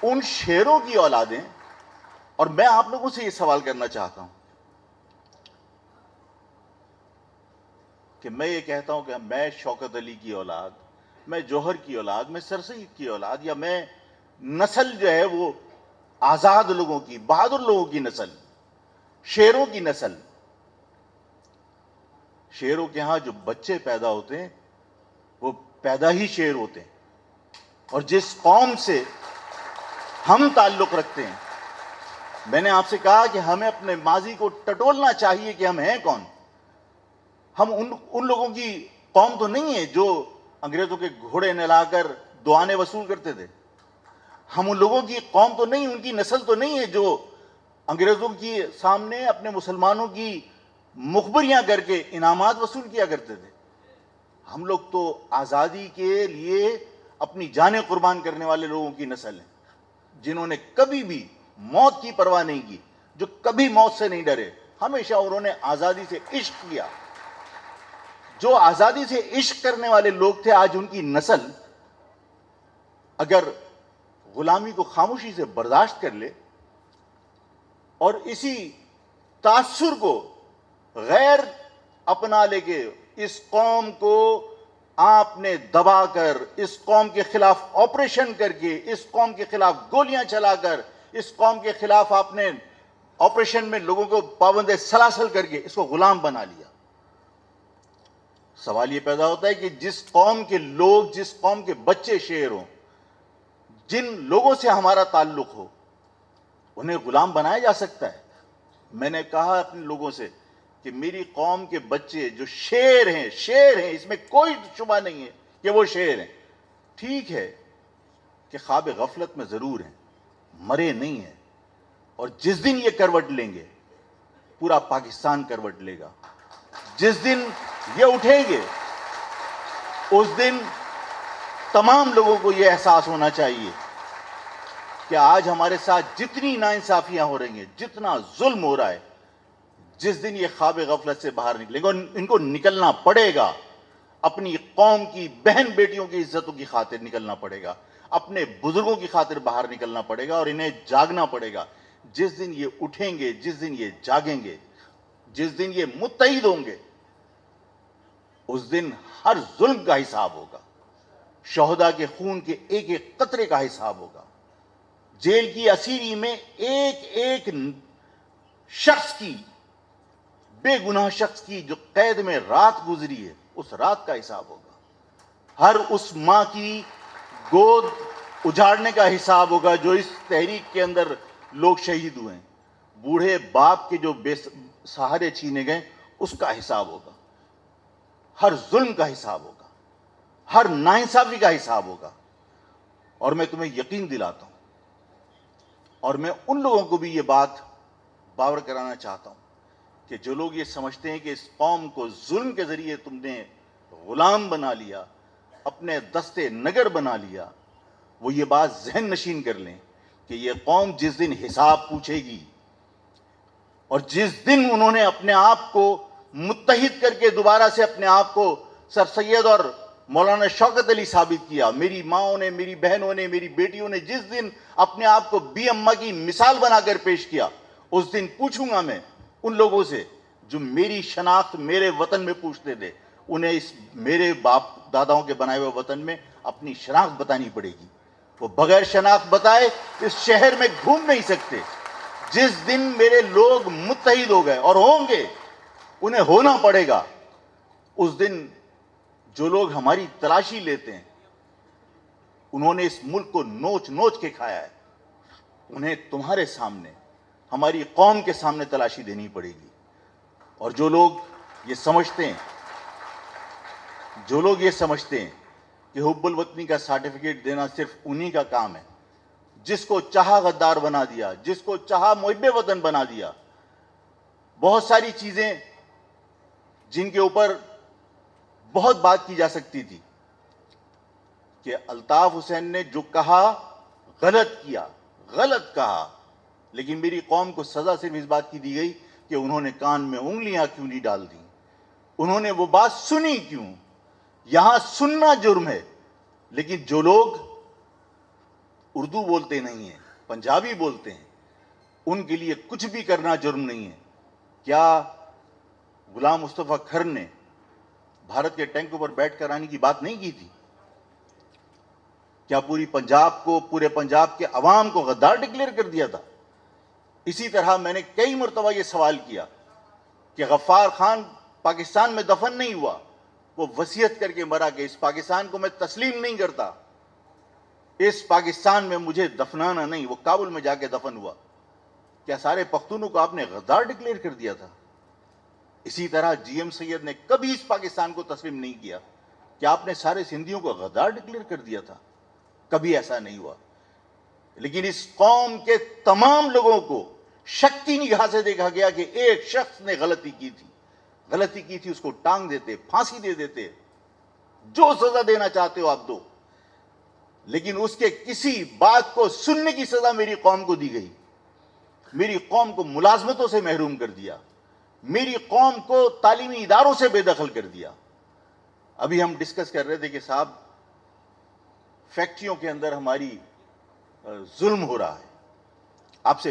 ان شیروں کی اولادیں، اور میں آپ لوگوں سے یہ سوال کرنا چاہتا ہوں کہ میں یہ کہتا ہوں کہ میں شوکت علی کی اولاد، میں جوہر کی اولاد، میں سر سید کی اولاد، یا میں نسل جو ہے وہ آزاد لوگوں کی، بہادر لوگوں کی نسل، شیروں کی نسل. شیروں کے ہاں جو بچے پیدا ہوتے ہیں وہ پیدا ہی شیر ہوتے ہیں. اور جس قوم سے ہم تعلق رکھتے ہیں، میں نے آپ سے کہا کہ ہمیں اپنے ماضی کو ٹٹولنا چاہیے کہ ہم ہیں کون. ہم ان لوگوں کی قوم تو نہیں ہے جو انگریزوں کے گھوڑے نہلا کر دعانے وصول کرتے تھے. ہم ان لوگوں کی قوم تو نہیں، ان کی نسل تو نہیں ہے جو انگریزوں کی سامنے اپنے مسلمانوں کی مخبریاں کر کے انعامات وصول کیا کرتے تھے. ہم لوگ تو آزادی کے لیے اپنی جانیں قربان کرنے والے لوگوں کی نسل ہیں، جنہوں نے کبھی بھی موت کی پرواہ نہیں کی، جو کبھی موت سے نہیں ڈرے. ہمیشہ انہوں نے آزادی سے عشق کیا. جو آزادی سے عشق کرنے والے لوگ تھے، آج ان کی نسل اگر غلامی کو خاموشی سے برداشت کر لے اور اسی تاثر کو غیر اپنا لے کے اس قوم کو آپ نے دبا کر، اس قوم کے خلاف آپریشن کر کے، اس قوم کے خلاف گولیاں چلا کر، اس قوم کے خلاف آپ نے آپریشن میں لوگوں کو پابند سلاسل کر کے اس کو غلام بنا لیا. سوال یہ پیدا ہوتا ہے کہ جس قوم کے لوگ، جس قوم کے بچے شیر ہوں، جن لوگوں سے ہمارا تعلق ہو، انہیں غلام بنایا جا سکتا ہے. میں نے کہا اپنے لوگوں سے کہ میری قوم کے بچے جو شیر ہیں، شیر ہیں، اس میں کوئی شبہ نہیں ہے کہ وہ شیر ہیں. ٹھیک ہے کہ خواب غفلت میں ضرور ہیں، مرے نہیں ہیں. اور جس دن یہ کروٹ لیں گے، پورا پاکستان کروٹ لے گا. جس دن یہ اٹھیں گے، اس دن تمام لوگوں کو یہ احساس ہونا چاہیے کہ آج ہمارے ساتھ جتنی ناانصافیاں ہو رہی ہیں، جتنا ظلم ہو رہا ہے، جس دن یہ خواب غفلت سے باہر نکلیں گے، ان کو نکلنا پڑے گا. اپنی قوم کی بہن بیٹیوں کی عزتوں کی خاطر نکلنا پڑے گا، اپنے بزرگوں کی خاطر باہر نکلنا پڑے گا، اور انہیں جاگنا پڑے گا. جس دن یہ اٹھیں گے، جس دن یہ جاگیں گے، جس دن یہ متحد ہوں گے، اس دن ہر ظلم کا حساب ہوگا، شہداء کے خون کے ایک ایک قطرے کا حساب ہوگا. جیل کی اسیری میں ایک ایک شخص کی، بے گناہ شخص کی جو قید میں رات گزری ہے، اس رات کا حساب ہوگا. ہر اس ماں کی گود اجاڑنے کا حساب ہوگا جو اس تحریک کے اندر لوگ شہید ہوئے ہیں. بوڑھے باپ کے جو بے سہارے چھینے گئے، اس کا حساب ہوگا. ہر ظلم کا حساب ہوگا، ہر ناانصافی کا حساب ہوگا. اور میں تمہیں یقین دلاتا ہوں، اور میں ان لوگوں کو بھی یہ بات باور کرانا چاہتا ہوں کہ جو لوگ یہ سمجھتے ہیں کہ اس قوم کو ظلم کے ذریعے تم نے غلام بنا لیا، اپنے دستے نگر بنا لیا، وہ یہ بات ذہن نشین کر لیں کہ یہ قوم جس دن حساب پوچھے گی، اور جس دن انہوں نے اپنے آپ کو متحد کر کے دوبارہ سے اپنے آپ کو سر سید اور مولانا شوکت علی ثابت کیا، میری ماں نے، میری بہنوں نے، میری بیٹیوں نے جس دن اپنے آپ کو بی اماں کی مثال بنا کر پیش کیا، اس دن پوچھوں گا میں ان لوگوں سے جو میری شناخت میرے وطن میں پوچھتے تھے، انہیں اس میرے باپ داداؤں کے بنائے ہوئے وطن میں اپنی شناخت بتانی پڑے گی. وہ بغیر شناخت بتائے اس شہر میں گھوم نہیں سکتے. جس دن میرے لوگ متحد ہو گئے، اور ہوں گے، انہیں ہونا پڑے گا، اس دن جو لوگ ہماری تلاشی لیتے ہیں، انہوں نے اس ملک کو نوچ نوچ کے کھایا ہے، انہیں تمہارے سامنے، ہماری قوم کے سامنے تلاشی دینی پڑے گی. اور جو لوگ یہ سمجھتے ہیں کہ حب الوطنی کا سرٹیفکیٹ دینا صرف انہی کا کام ہے، جس کو چاہا غدار بنا دیا، جس کو چاہا محب وطن بنا دیا. بہت ساری چیزیں جن کے اوپر بہت بات کی جا سکتی تھی کہ الطاف حسین نے جو کہا غلط کیا، غلط کہا، لیکن میری قوم کو سزا صرف اس بات کی دی گئی کہ انہوں نے کان میں انگلیاں کیوں نہیں ڈال دی، انہوں نے وہ بات سنی کیوں. یہاں سننا جرم ہے، لیکن جو لوگ اردو بولتے نہیں ہیں، پنجابی بولتے ہیں، ان کے لیے کچھ بھی کرنا جرم نہیں ہے. کیا غلام مصطفیٰ کھر نے بھارت کے ٹینکوں پر بیٹھ کر آنے کی بات نہیں کی تھی؟ کیا پورے پنجاب کے عوام کو غدار ڈکلیئر کر دیا تھا؟ اسی طرح میں نے کئی مرتبہ یہ سوال کیا کہ غفار خان پاکستان میں دفن نہیں ہوا، وہ وصیت کر کے مرا کہ اس پاکستان کو میں تسلیم نہیں کرتا، اس پاکستان میں مجھے دفنانا نہیں. وہ کابل میں جا کے دفن ہوا. کیا سارے پختونوں کو آپ نے غدار ڈکلیئر کر دیا تھا؟ اسی طرح جی ایم سید نے کبھی اس پاکستان کو تسلیم نہیں کیا. کیا آپ نے سارے سندھیوں کو غدار ڈکلیئر کر دیا تھا؟ کبھی ایسا نہیں ہوا. لیکن اس قوم کے تمام لوگوں کو شک کی نگاہ سے دیکھا گیا کہ ایک شخص نے غلطی کی تھی، اس کو ٹانگ دیتے، پھانسی دے دیتے، جو سزا دینا چاہتے ہو آپ دو. لیکن اس کے کسی بات کو سننے کی سزا میری قوم کو دی گئی. میری قوم کو ملازمتوں سے محروم کر دیا، میری قوم کو تعلیمی اداروں سے بے دخل کر دیا. ابھی ہم ڈسکس کر رہے تھے کہ صاحب فیکٹریوں کے اندر ہماری ظلم ہو رہا ہے. آپ سے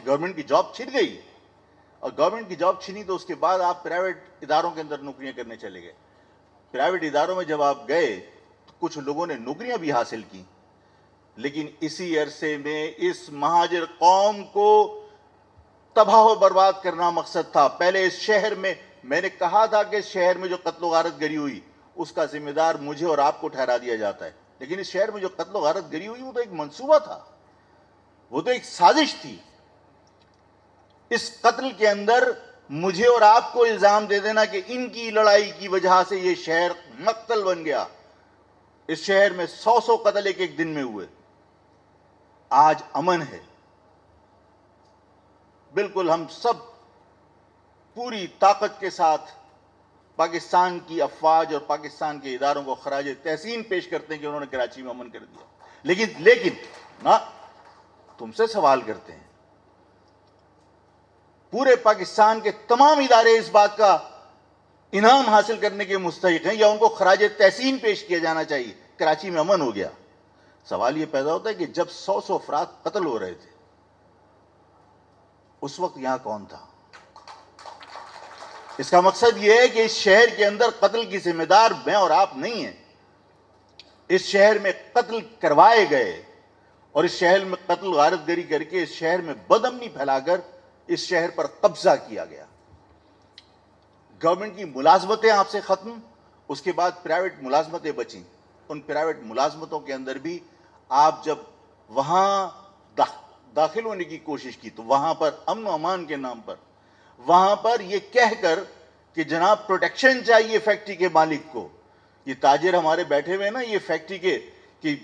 گورنمنٹ کی جاب چھن گئی، اور گورنمنٹ کی جاب چھنی تو اس کے بعد آپ پرائیویٹ اداروں کے اندر نوکریاں کرنے چلے گئے. پرائیویٹ اداروں میں جب آپ گئے تو کچھ لوگوں نے نوکریاں بھی حاصل کی، لیکن اسی عرصے میں اس مہاجر قوم کو تباہ و برباد کرنا مقصد تھا. پہلے اس شہر میں نے کہا تھا کہ اس شہر میں جو قتل و غارت گری ہوئی اس کا ذمہ دار مجھے اور آپ کو ٹھہرا دیا جاتا ہے. لیکن اس شہر میں جو قتل و غارت گری ہوئی وہ تو ایک منصوبہ تھا، وہ تو ایک سازش تھی. اس قتل کے اندر مجھے اور آپ کو الزام دے دینا کہ ان کی لڑائی کی وجہ سے یہ شہر مقتل بن گیا. اس شہر میں 100 قتل ایک دن میں ہوئے. آج امن ہے. بالکل ہم سب پوری طاقت کے ساتھ پاکستان کی افواج اور پاکستان کے اداروں کو خراج تحسین پیش کرتے ہیں کہ انہوں نے کراچی میں امن کر دیا. لیکن نا تم سے سوال کرتے ہیں، پورے پاکستان کے تمام ادارے اس بات کا انعام حاصل کرنے کے مستحق ہیں یا ان کو خراج تحسین پیش کیا جانا چاہیے کراچی میں امن ہو گیا؟ سوال یہ پیدا ہوتا ہے کہ جب 100 افراد قتل ہو رہے تھے اس وقت یہاں کون تھا؟ اس کا مقصد یہ ہے کہ اس شہر کے اندر قتل کی ذمہ دار میں اور آپ نہیں ہیں. اس شہر میں قتل کروائے گئے اور اس شہر میں قتل غارت گری کر کے اس شہر میں بدامنی پھیلا کر اس شہر پر قبضہ کیا گیا. گورنمنٹ کی ملازمتیں آپ سے ختم، اس کے بعد پرائیویٹ ملازمتیں بچیں. ان پرائیویٹ ملازمتوں کے اندر بھی آپ جب وہاں داخل ہونے کی کوشش کی تو وہاں پر امن و امان کے نام پر وہاں پر یہ کہہ کر کہ جناب پروٹیکشن چاہیے فیکٹری کے مالک کو، یہ تاجر ہمارے بیٹھے ہوئے نا یہ فیکٹری کے کہ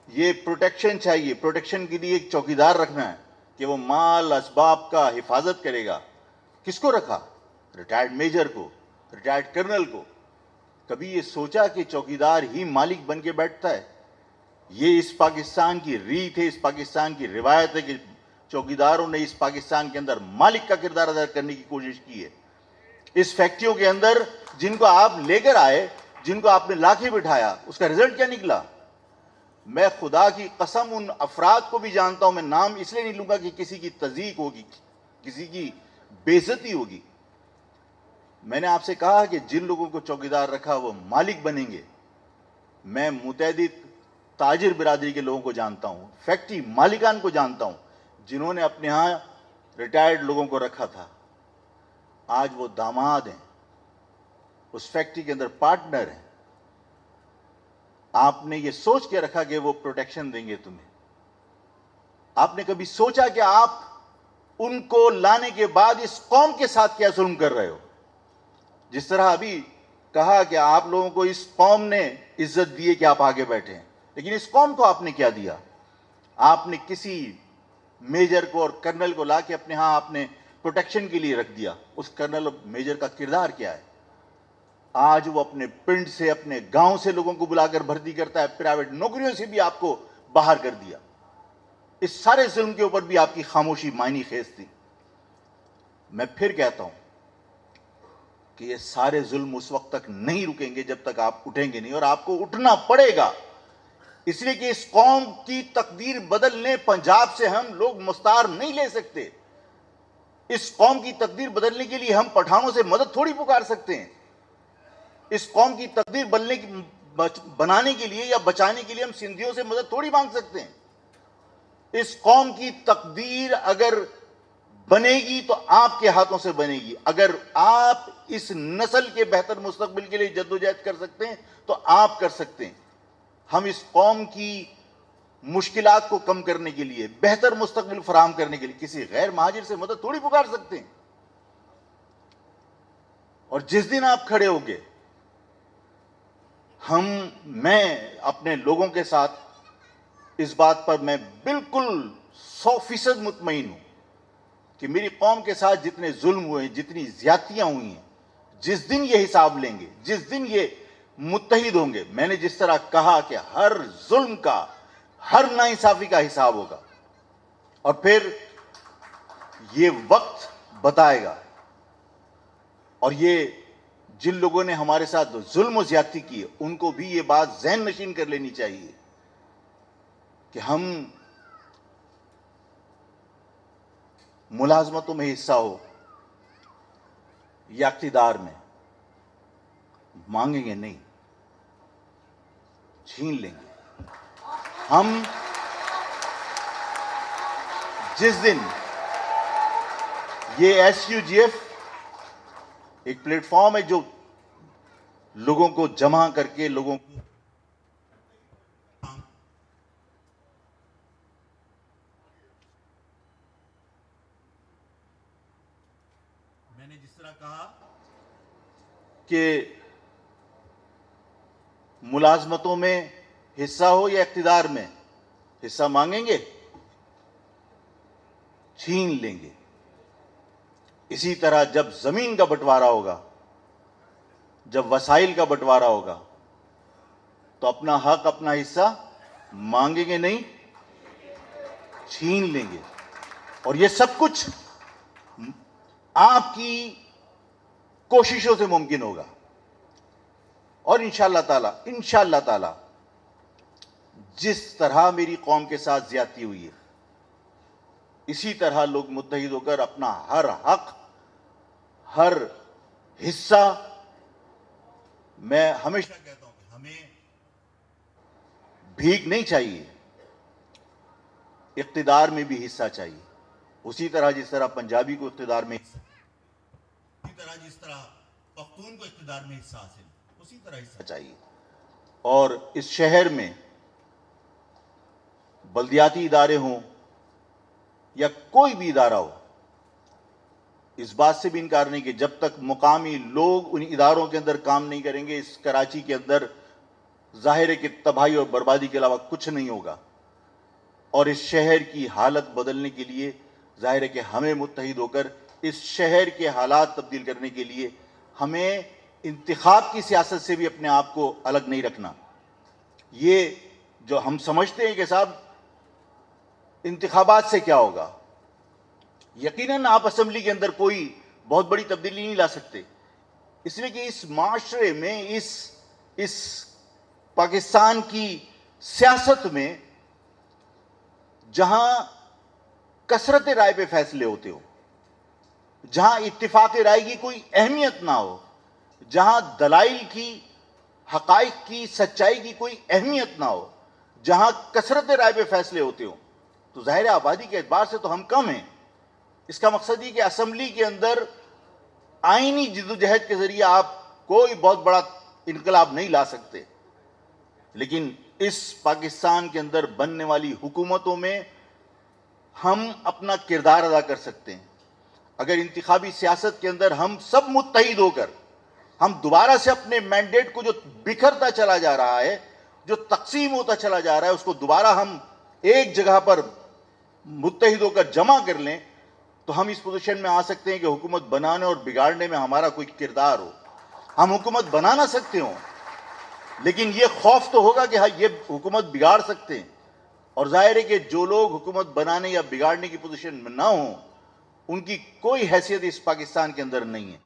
یہ پروٹیکشن چاہیے، پروٹیکشن کے لیے ایک چوکیدار رکھنا ہے کہ وہ مال اسباب کا حفاظت کرے گا. کس کو رکھا؟ ریٹائرڈ میجر کو، ریٹائرڈ کرنل کو. کبھی یہ سوچا کہ چوکیدار ہی مالک بن کے بیٹھتا ہے؟ یہ اس پاکستان کی ریت ہے، اس پاکستان کی روایت ہے کہ چوکیداروں نے اس پاکستان کے اندر مالک کا کردار ادا کرنے کی کوشش کی ہے. اس فیکٹریوں کے اندر جن کو آپ لے کر آئے، جن کو آپ نے لا کے بٹھایا، اس کا رزلٹ کیا نکلا؟ میں خدا کی قسم ان افراد کو بھی جانتا ہوں. میں نام اس لیے نہیں لوں گا کہ کسی کی تضییق ہوگی، کسی کی بے عزتی ہوگی. میں نے آپ سے کہا کہ جن لوگوں کو چوکیدار رکھا وہ مالک بنیں گے. میں متعدد تاجر برادری کے لوگوں کو جانتا ہوں، فیکٹری مالکان کو جانتا ہوں جنہوں نے اپنے ہاں ریٹائرڈ لوگوں کو رکھا تھا. آج وہ داماد ہیں، اس فیکٹری کے اندر پارٹنر ہیں. آپ نے یہ سوچ کے رکھا کہ وہ پروٹیکشن دیں گے تمہیں؟ آپ نے کبھی سوچا کہ آپ ان کو لانے کے بعد اس قوم کے ساتھ کیا ظلم کر رہے ہو؟ جس طرح ابھی کہا کہ آپ لوگوں کو اس قوم نے عزت دی ہے کہ آپ آگے بیٹھے ہیں، لیکن اس قوم کو آپ نے کیا دیا؟ آپ نے کسی میجر کو اور کرنل کو لا کے اپنے ہاں آپ نے پروٹیکشن کے لیے رکھ دیا. اس کرنل اور میجر کا کردار کیا ہے؟ آج وہ اپنے پنڈ سے، اپنے گاؤں سے لوگوں کو بلا کر بھرتی کرتا ہے، پرائیویٹ نوکریوں سے بھی آپ کو باہر کر دیا. اس سارے ظلم کے اوپر بھی آپ کی خاموشی معنی خیز تھی. میں پھر کہتا ہوں کہ یہ سارے ظلم اس وقت تک نہیں رکیں گے جب تک آپ اٹھیں گے نہیں، اور آپ کو اٹھنا پڑے گا. اس لیے کہ اس قوم کی تقدیر بدلنے پنجاب سے ہم لوگ مستعار نہیں لے سکتے. اس قوم کی تقدیر بدلنے کے لیے ہم پٹھانوں سے مدد تھوڑی پکار سکتے ہیں. اس قوم کی تقدیر بنانے کے لیے یا بچانے کے لیے ہم سندھیوں سے مدد تھوڑی مانگ سکتے ہیں. اس قوم کی تقدیر اگر بنے گی تو آپ کے ہاتھوں سے بنے گی. اگر آپ اس نسل کے بہتر مستقبل کے لیے جدوجہد کر سکتے ہیں تو آپ کر سکتے ہیں. ہم اس قوم کی مشکلات کو کم کرنے کے لیے، بہتر مستقبل فراہم کرنے کے لیے کسی غیر مہاجر سے مدد تھوڑی پکار سکتے ہیں. اور جس دن آپ کھڑے ہوگے، میں اپنے لوگوں کے ساتھ اس بات پر میں بالکل 100% مطمئن ہوں کہ میری قوم کے ساتھ جتنے ظلم ہوئے ہیں، جتنی زیادتیاں ہوئی ہیں، جس دن یہ حساب لیں گے، جس دن یہ متحد ہوں گے، میں نے جس طرح کہا کہ ہر ظلم کا، ہر ناانصافی کا حساب ہوگا، اور پھر یہ وقت بتائے گا. اور یہ جن لوگوں نے ہمارے ساتھ ظلم و زیادتی کی ہے ان کو بھی یہ بات ذہن نشین کر لینی چاہیے کہ ہم ملازمتوں میں حصہ ہو یا اقتدار میں مانگیں گے نہیں، چھین لیں گے. ہم جس دن یہ SUGF ایک پلیٹ فارم ہے جو لوگوں کو جمع کر کے لوگوں کو میں نے جس طرح کہا کہ ملازمتوں میں حصہ ہو یا اقتدار میں حصہ مانگیں گے، چھین لیں گے. اسی طرح جب زمین کا بٹوارا ہوگا، جب وسائل کا بٹوارا ہوگا تو اپنا حق، اپنا حصہ مانگیں گے نہیں، چھین لیں گے. اور یہ سب کچھ آپ کی کوششوں سے ممکن ہوگا. اور انشاءاللہ تعالی جس طرح میری قوم کے ساتھ زیادتی ہوئی ہے، اسی طرح لوگ متحد ہو کر اپنا ہر حق، ہر حصہ، میں ہمیشہ کہتا ہوں کہ ہمیں بھیک نہیں چاہیے، اقتدار میں بھی حصہ چاہیے. اسی طرح جس طرح پنجابی کو اقتدار میں حصہ، اسی طرح جس طرح پختون کو اقتدار میں حصہ حاصل، اسی طرح حصہ چاہیے. اور اس شہر میں بلدیاتی ادارے ہوں یا کوئی بھی ادارہ ہو، اس بات سے بھی انکار نہیں کہ جب تک مقامی لوگ ان اداروں کے اندر کام نہیں کریں گے، اس کراچی کے اندر ظاہر ہے کہ تباہی اور بربادی کے علاوہ کچھ نہیں ہوگا. اور اس شہر کی حالت بدلنے کے لیے ظاہر ہے کہ ہمیں متحد ہو کر اس شہر کے حالات تبدیل کرنے کے لیے ہمیں انتخاب کی سیاست سے بھی اپنے آپ کو الگ نہیں رکھنا. یہ جو ہم سمجھتے ہیں کہ صاحب انتخابات سے کیا ہوگا، یقیناً آپ اسمبلی کے اندر کوئی بہت بڑی تبدیلی نہیں لا سکتے، اس لیے کہ اس معاشرے میں، اس پاکستان کی سیاست میں جہاں کثرت رائے پہ فیصلے ہوتے ہو، جہاں اتفاق رائے کی کوئی اہمیت نہ ہو، جہاں دلائل کی، حقائق کی، سچائی کی کوئی اہمیت نہ ہو، جہاں کثرت رائے پہ فیصلے ہوتے ہو، تو ظاہر آبادی کے اعتبار سے تو ہم کم ہیں. اس کا مقصد یہ کہ اسمبلی کے اندر آئینی جدوجہد کے ذریعے آپ کوئی بہت بڑا انقلاب نہیں لا سکتے، لیکن اس پاکستان کے اندر بننے والی حکومتوں میں ہم اپنا کردار ادا کر سکتے ہیں. اگر انتخابی سیاست کے اندر ہم سب متحد ہو کر ہم دوبارہ سے اپنے مینڈیٹ کو جو بکھرتا چلا جا رہا ہے، جو تقسیم ہوتا چلا جا رہا ہے، اس کو دوبارہ ہم ایک جگہ پر متحد ہو کر جمع کر لیں تو ہم اس پوزیشن میں آ سکتے ہیں کہ حکومت بنانے اور بگاڑنے میں ہمارا کوئی کردار ہو. ہم حکومت بنا نہ سکتے ہوں، لیکن یہ خوف تو ہوگا کہ یہ حکومت بگاڑ سکتے ہیں. اور ظاہر ہے کہ جو لوگ حکومت بنانے یا بگاڑنے کی پوزیشن میں نہ ہوں، ان کی کوئی حیثیت اس پاکستان کے اندر نہیں ہے.